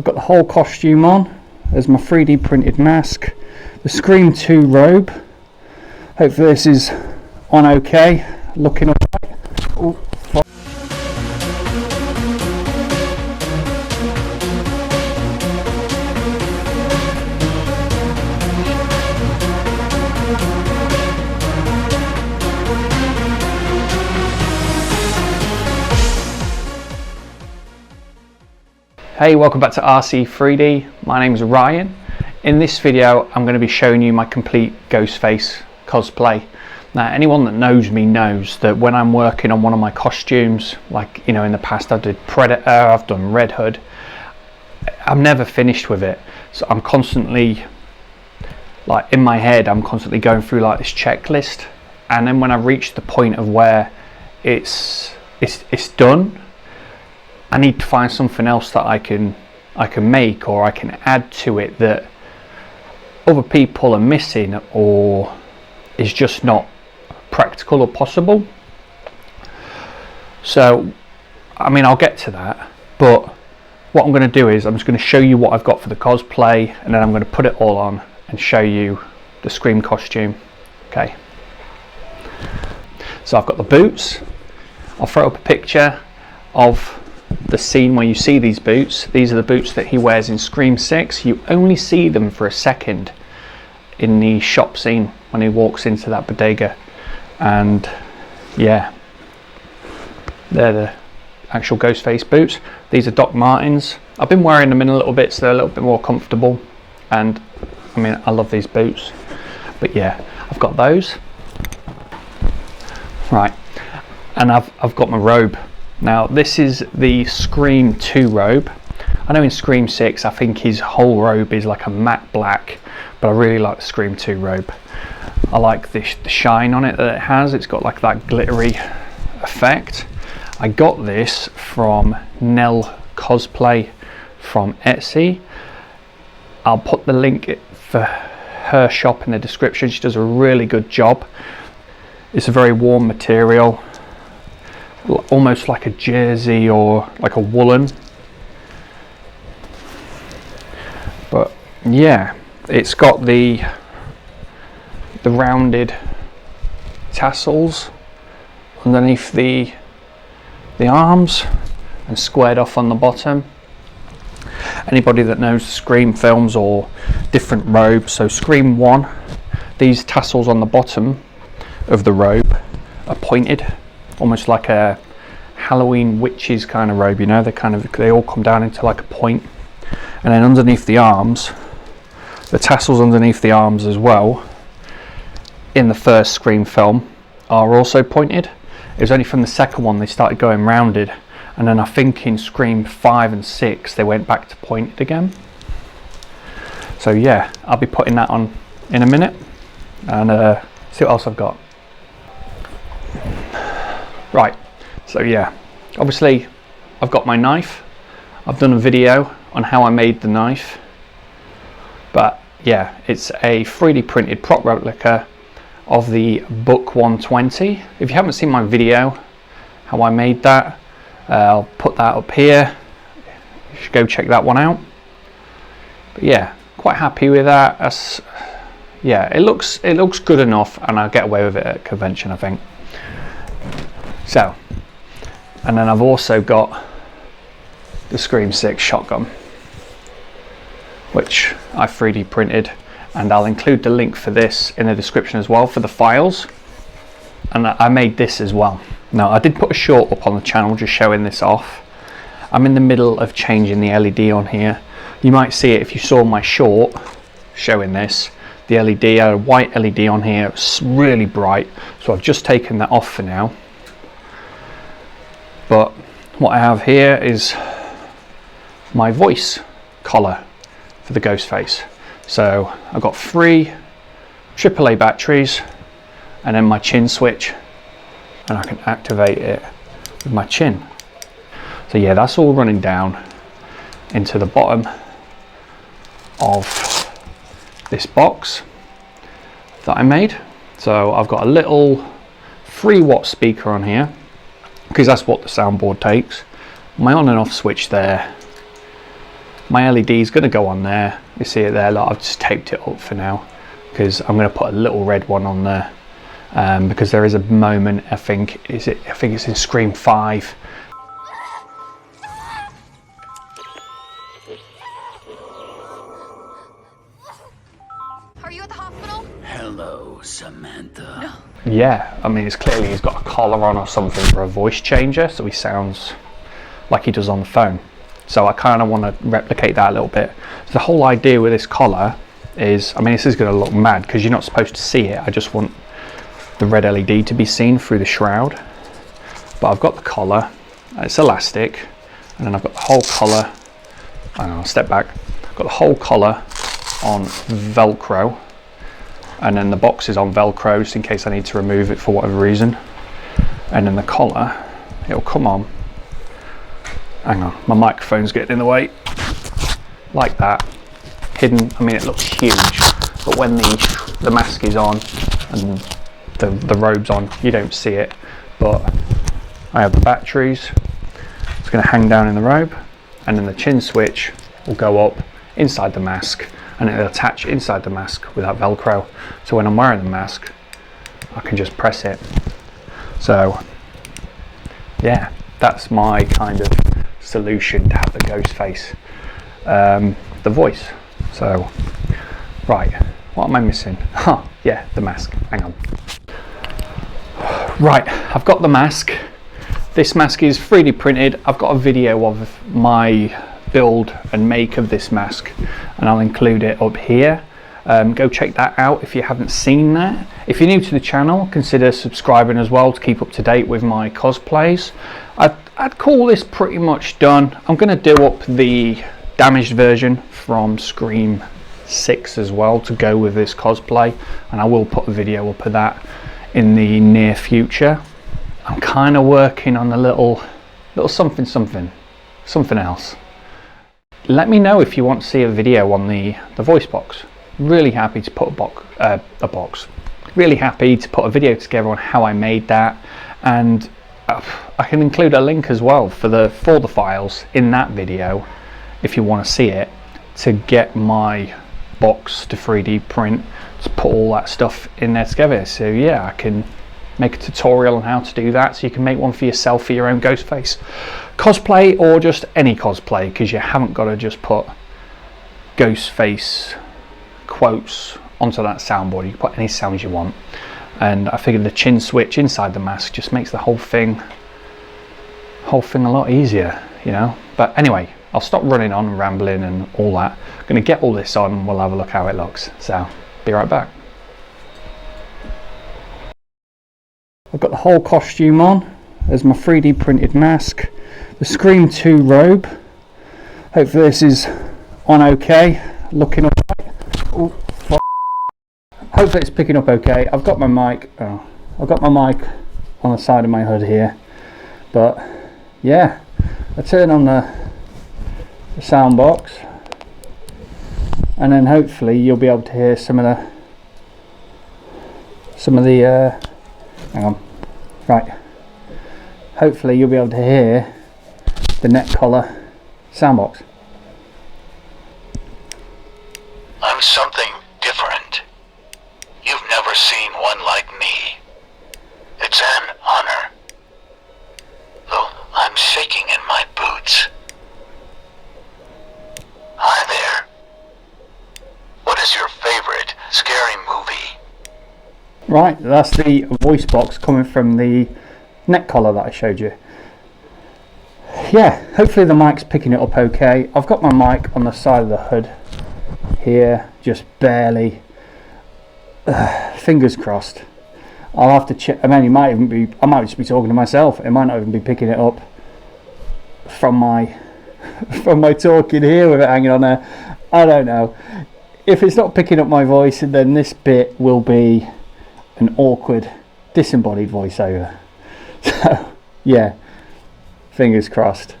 I've got the whole costume on. There's my 3D printed mask, the Scream 2 robe. Hopefully this is on okay, looking alright. Oh, hey, welcome back to RC3D. My name is Ryan. In this video I'm going to be showing you my complete Ghostface cosplay. Now anyone that knows me knows that when I'm working on one of my costumes, like in the past I did Predator, I've done Red Hood, I'm never finished with it. So I'm constantly, like in my head, I'm constantly going through like this checklist, and then when I reach the point of where it's done, I need to find something else that I can make or I can add to it that other people are missing or is just not practical or possible. So I mean, I'll get to that, but what I'm going to do is I'm just going to show you what I've got for the cosplay, and then I'm going to put it all on and show you the Scream costume. Okay, so I've got the boots. I'll throw up a picture of the scene where you see these boots. These are the boots that he wears in Scream 6. You only see them for a second in the shop scene when he walks into that bodega, and yeah, they're the actual Ghostface boots. These are Doc Martens. I've been wearing them in a little bit so they're a little bit more comfortable, and I mean, I love these boots. But yeah, I've got those. Right, and I've got my robe. Now this is the Scream 2 robe. I know in Scream 6 I think his whole robe is like a matte black, but I really like the Scream 2 robe. I like the shine on it that it has. It's got like that glittery effect. I got this from Nell Cosplay from Etsy. I'll put the link for her shop in the description. She does a really good job. It's a very warm material, almost like a jersey or like a woolen. But yeah, it's got the rounded tassels underneath the arms and squared off on the bottom. Anybody that knows the Scream films or different robes, so Scream 1, these tassels on the bottom of the robe are pointed, almost like a Halloween witches kind of robe, they all come down into like a point. And then underneath the arms, the tassels underneath the arms as well in the first Scream film are also pointed. It was only from the second one they started going rounded, and then I think in Scream 5 and 6 they went back to pointed again. So yeah, I'll be putting that on in a minute and see what else I've got. Right, so yeah, obviously I've got my knife. I've done a video on how I made the knife, but yeah, it's a 3D printed prop replica of the Book 120. If you haven't seen my video how I made that, I'll put that up here. You should go check that one out. But yeah, quite happy with that. Yeah, it looks good enough, and I'll get away with it at a convention, I think. So, and then I've also got the Scream 6 shotgun, which I 3D printed, and I'll include the link for this in the description as well for the files. And I made this as well. Now I did put a short up on the channel just showing this off. I'm in the middle of changing the LED on here. You might see it if you saw my short showing this. The LED, I had a white LED on here, it's really bright, so I've just taken that off for now. But what I have here is my voice collar for the Ghostface. So I've got 3 AAA batteries and then my chin switch, and I can activate it with my chin. So yeah, that's all running down into the bottom of this box that I made. So I've got a little 3-watt speaker on here because that's what the soundboard takes. My on and off switch there My LED is going to go on there. You see it there, like I've just taped it up for now because I'm going to put a little red one on there, because there is a moment, I think it's in Scream 5. Are you at the hospital? Hello, Samantha. No. Yeah, I mean, it's clearly he's got a collar on or something for a voice changer, so he sounds like he does on the phone. So I kind of want to replicate that a little bit. So the whole idea with this collar is, I mean, this is going to look mad because you're not supposed to see it. I just want the red LED to be seen through the shroud. But I've got the collar, it's elastic, and then I've got the whole collar, I'll step back, I've got the whole collar on Velcro, and then the box is on Velcro just in case I need to remove it for whatever reason. And then the collar, it'll come on. Hang on, my microphone's getting in the way. Like that. Hidden, I mean, it looks huge, but when the mask is on and the robe's on, you don't see it. But I have the batteries. It's going to hang down in the robe, and then the chin switch will go up inside the mask, and it'll attach inside the mask with that Velcro. So when I'm wearing the mask, I can just press it. So yeah, that's my kind of solution to have the ghost face, the voice. So right, what am I missing? Huh, yeah, the mask. Hang on. Right, I've got the mask. This mask is 3D printed. I've got a video of my build and make of this mask, and I'll include it up here. Go check that out if you haven't seen that. If you're new to the channel, consider subscribing as well to keep up to date with my cosplays. I'd call this pretty much done. I'm going to do up the damaged version from Scream 6 as well to go with this cosplay, and I will put a video up of that in the near future. I'm kind of working on a little something else. Let me know if you want to see a video on the voice box. Really happy to put really happy to put a video together on how I made that, and I can include a link as well for the files in that video if you want to see it, to get my box to 3D print, to put all that stuff in there together. So yeah, I can make a tutorial on how to do that, so you can make one for yourself for your own ghost face cosplay, or just any cosplay, because you haven't got to just put ghost face quotes onto that soundboard. You can put any sounds you want, and I figured the chin switch inside the mask just makes the whole thing a lot easier, you know. But anyway, I'll stop running on and rambling and all that. I'm going to get all this on and we'll have a look how it looks. So be right back. I've got the whole costume on. There's my 3D printed mask, the Scream 2 robe. Hopefully this is on okay, looking alright. Oh, hopefully it's picking up okay. I've got my mic. I've got my mic on the side of my hood here. But yeah, I turn on the sound box, and then hopefully you'll be able to hear some of the hang on. Right. Hopefully you'll be able to hear the neck collar sound box. I'm something different. You've never seen one like me. It's an honor. Though I'm shaking in my boots. Hi there. What is your favorite scary movie? Right, that's the voice box coming from the neck collar that I showed you. Yeah, hopefully the mic's picking it up okay. I've got my mic on the side of the hood here, just barely. Fingers crossed. I'll have to check. I mean, I might just be talking to myself. It might not even be picking it up from my talking here with it hanging on there. I don't know. If it's not picking up my voice, then this bit will be an awkward, disembodied voiceover. So, yeah, fingers crossed.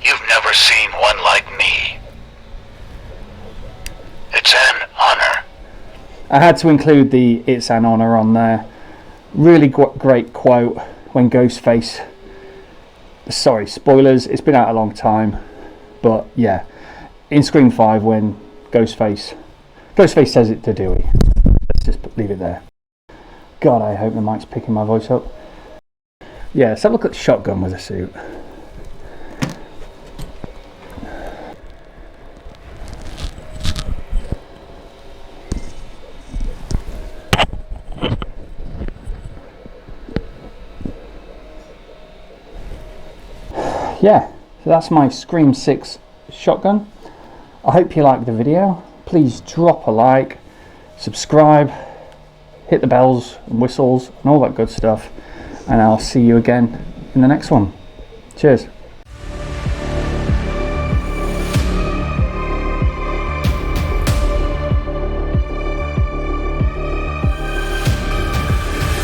You've never seen one like me. It's an honor. I had to include the "It's an honor" on there. Really great quote when Ghostface. Sorry, spoilers. It's been out a long time, But yeah, in Scream 5 when Ghostface says it to Dewey. Let's just leave it there. God, I hope the mic's picking my voice up. Yeah, let's have a look at the shotgun with the suit. Yeah, so that's my Scream 6 shotgun. I hope you liked the video. Please drop a like, subscribe, hit the bells and whistles and all that good stuff, and I'll see you again in the next one. Cheers.